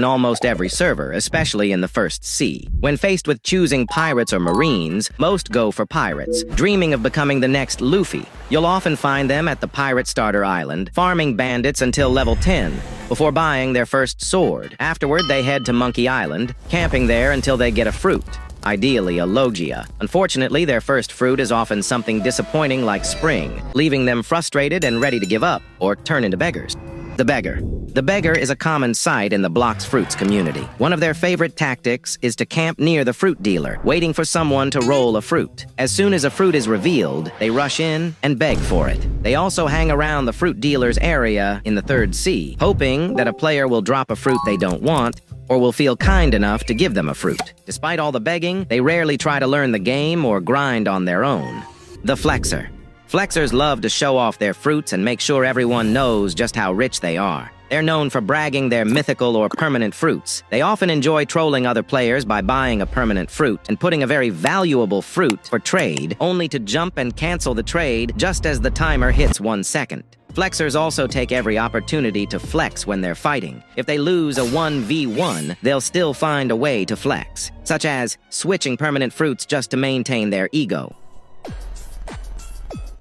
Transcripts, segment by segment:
in almost every server, especially in the first sea. When faced with choosing pirates or marines, most go for pirates, dreaming of becoming the next Luffy. You'll often find them at the pirate starter island, farming bandits until level 10, before buying their first sword. Afterward, they head to Monkey Island, camping there until they get a fruit, ideally a Logia. Unfortunately, their first fruit is often something disappointing like spring, leaving them frustrated and ready to give up or turn into beggars. The beggar. The beggar is a common sight in the blox fruits community. One of their favorite tactics is to camp near the fruit dealer, waiting for someone to roll a fruit. As soon as a fruit is revealed, they rush in and beg for it. They also hang around the fruit dealer's area in the third sea, hoping that a player will drop a fruit they don't want or will feel kind enough to give them a fruit. Despite all the begging, they rarely try to learn the game or grind on their own. The flexer. Flexers love to show off their fruits and make sure everyone knows just how rich they are. They're known for bragging their mythical or permanent fruits. They often enjoy trolling other players by buying a permanent fruit and putting a very valuable fruit for trade, only to jump and cancel the trade just as the timer hits 1 second. Flexers also take every opportunity to flex when they're fighting. If they lose a 1v1, they'll still find a way to flex, such as switching permanent fruits just to maintain their ego.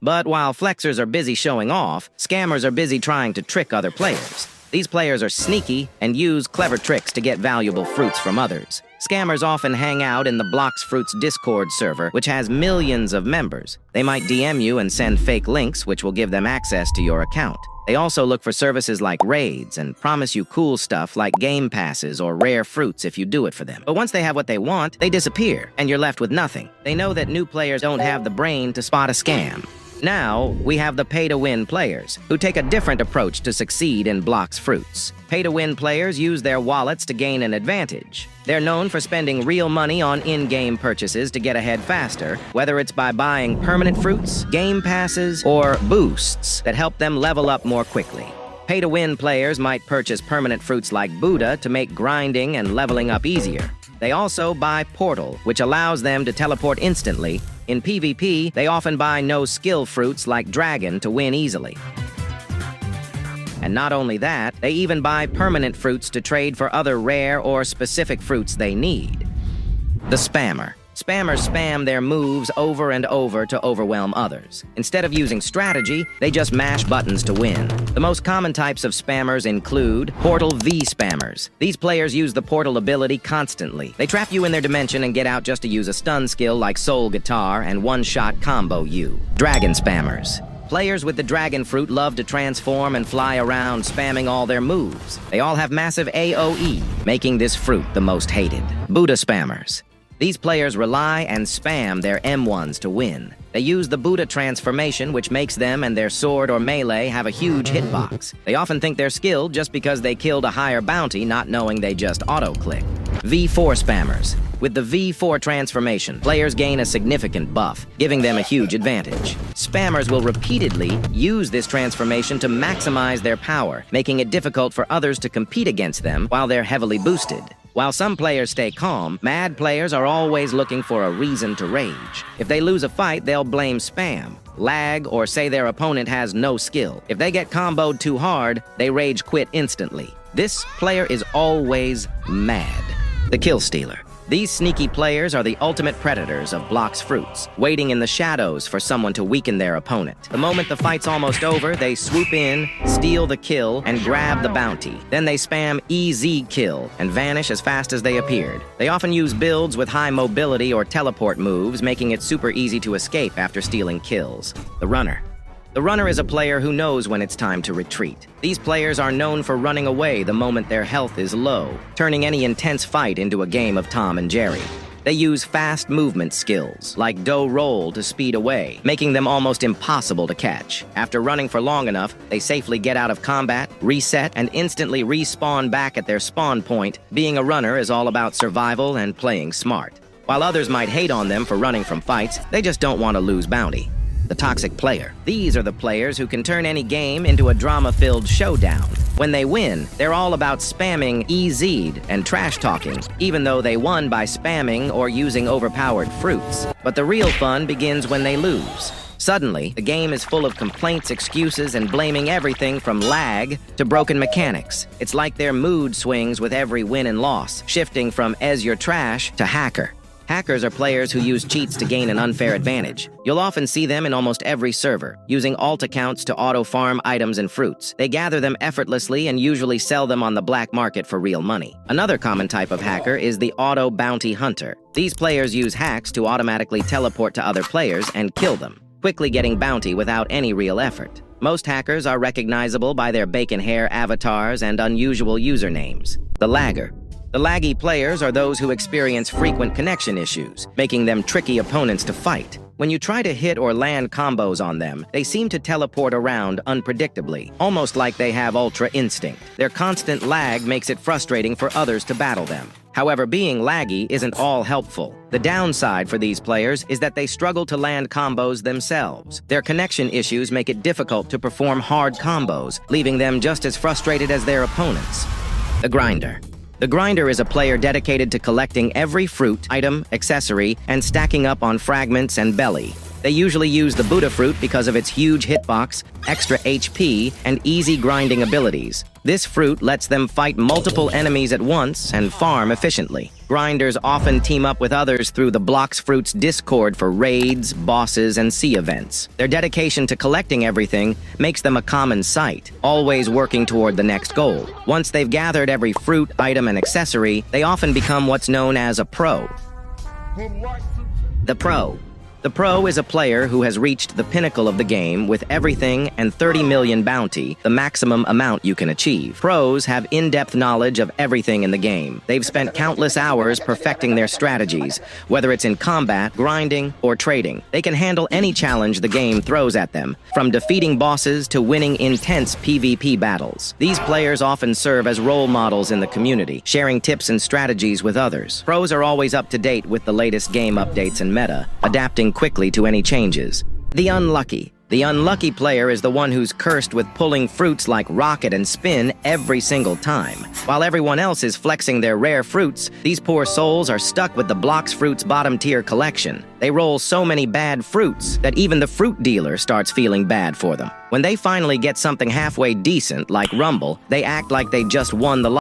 But while flexers are busy showing off, scammers are busy trying to trick other players. These players are sneaky and use clever tricks to get valuable fruits from others. Scammers often hang out in the blox fruits Discord server, which has millions of members. They might DM you and send fake links, which will give them access to your account. They also look for services like raids and promise you cool stuff like game passes or rare fruits if you do it for them. But once they have what they want, they disappear, and you're left with nothing. They know that new players don't have the brain to spot a scam. Now, we have the pay-to-win players, who take a different approach to succeed in blox fruits. Pay-to-win players use their wallets to gain an advantage. They're known for spending real money on in-game purchases to get ahead faster, whether it's by buying permanent fruits, game passes, or boosts that help them level up more quickly. Pay-to-win players might purchase permanent fruits like Buddha to make grinding and leveling up easier. They also buy Portal, which allows them to teleport instantly. In PvP, they often buy no-skill fruits like Dragon to win easily. And not only that, they even buy permanent fruits to trade for other rare or specific fruits they need. The spammer. Spammers spam their moves over and over to overwhelm others. Instead of using strategy, they just mash buttons to win. The most common types of spammers include Portal V spammers. These players use the Portal ability constantly. They trap you in their dimension and get out just to use a stun skill like Soul Guitar and one-shot combo you. Dragon spammers. Players with the dragon fruit love to transform and fly around, spamming all their moves. They all have massive AoE, making this fruit the most hated. Buddha spammers. These players rely and spam their M1s to win. They use the Buddha transformation, which makes them and their sword or melee have a huge hitbox. They often think they're skilled just because they killed a higher bounty, not knowing they just auto-click. V4 spammers. With the V4 transformation, players gain a significant buff, giving them a huge advantage. Spammers will repeatedly use this transformation to maximize their power, making it difficult for others to compete against them while they're heavily boosted. While some players stay calm, mad players are always looking for a reason to rage. If they lose a fight, they'll blame spam, lag, or say their opponent has no skill. If they get comboed too hard, they rage quit instantly. This player is always mad. The kill stealer. These sneaky players are the ultimate predators of blox fruits, waiting in the shadows for someone to weaken their opponent. The moment the fight's almost over, they swoop in, steal the kill, and grab the bounty. Then they spam EZ kill and vanish as fast as they appeared. They often use builds with high mobility or teleport moves, making it super easy to escape after stealing kills. The runner. The runner is a player who knows when it's time to retreat. These players are known for running away the moment their health is low, turning any intense fight into a game of Tom and Jerry. They use fast movement skills, like dough roll to speed away, making them almost impossible to catch. After running for long enough, they safely get out of combat, reset, and instantly respawn back at their spawn point. Being a runner is all about survival and playing smart. While others might hate on them for running from fights, they just don't want to lose bounty. The toxic player. These are the players who can turn any game into a drama-filled showdown. When they win, they're all about spamming EZ'd and trash-talking, even though they won by spamming or using overpowered fruits. But the real fun begins when they lose. Suddenly, the game is full of complaints, excuses, and blaming everything from lag to broken mechanics. It's like their mood swings with every win and loss, shifting from you're trash to hacker. Hackers are players who use cheats to gain an unfair advantage. You'll often see them in almost every server, using alt accounts to auto-farm items and fruits. They gather them effortlessly and usually sell them on the black market for real money. Another common type of hacker is the auto bounty hunter. These players use hacks to automatically teleport to other players and kill them, quickly getting bounty without any real effort. Most hackers are recognizable by their bacon hair avatars and unusual usernames. The lagger. The laggy players are those who experience frequent connection issues, making them tricky opponents to fight. When you try to hit or land combos on them, they seem to teleport around unpredictably, almost like they have ultra instinct. Their constant lag makes it frustrating for others to battle them. However, being laggy isn't all helpful. The downside for these players is that they struggle to land combos themselves. Their connection issues make it difficult to perform hard combos, leaving them just as frustrated as their opponents. The grinder. The grinder is a player dedicated to collecting every fruit, item, accessory, and stacking up on fragments and belly. They usually use the Buddha fruit because of its huge hitbox, extra HP, and easy grinding abilities. This fruit lets them fight multiple enemies at once and farm efficiently. Grinders often team up with others through the blox fruit's Discord for raids, bosses, and sea events. Their dedication to collecting everything makes them a common sight, always working toward the next goal. Once they've gathered every fruit, item, and accessory, they often become what's known as a pro. The pro. The pro is a player who has reached the pinnacle of the game with everything and 30 million bounty, the maximum amount you can achieve. Pros have in-depth knowledge of everything in the game. They've spent countless hours perfecting their strategies, whether it's in combat, grinding, or trading. They can handle any challenge the game throws at them, from defeating bosses to winning intense PvP battles. These players often serve as role models in the community, sharing tips and strategies with others. Pros are always up to date with the latest game updates and meta, adapting quickly to any changes. The unlucky. The unlucky player is the one who's cursed with pulling fruits like rocket and spin every single time. While everyone else is flexing their rare fruits, these poor souls are stuck with the blox fruit's bottom-tier collection. They roll so many bad fruits that even the fruit dealer starts feeling bad for them. When they finally get something halfway decent, like Rumble, they act like they just won the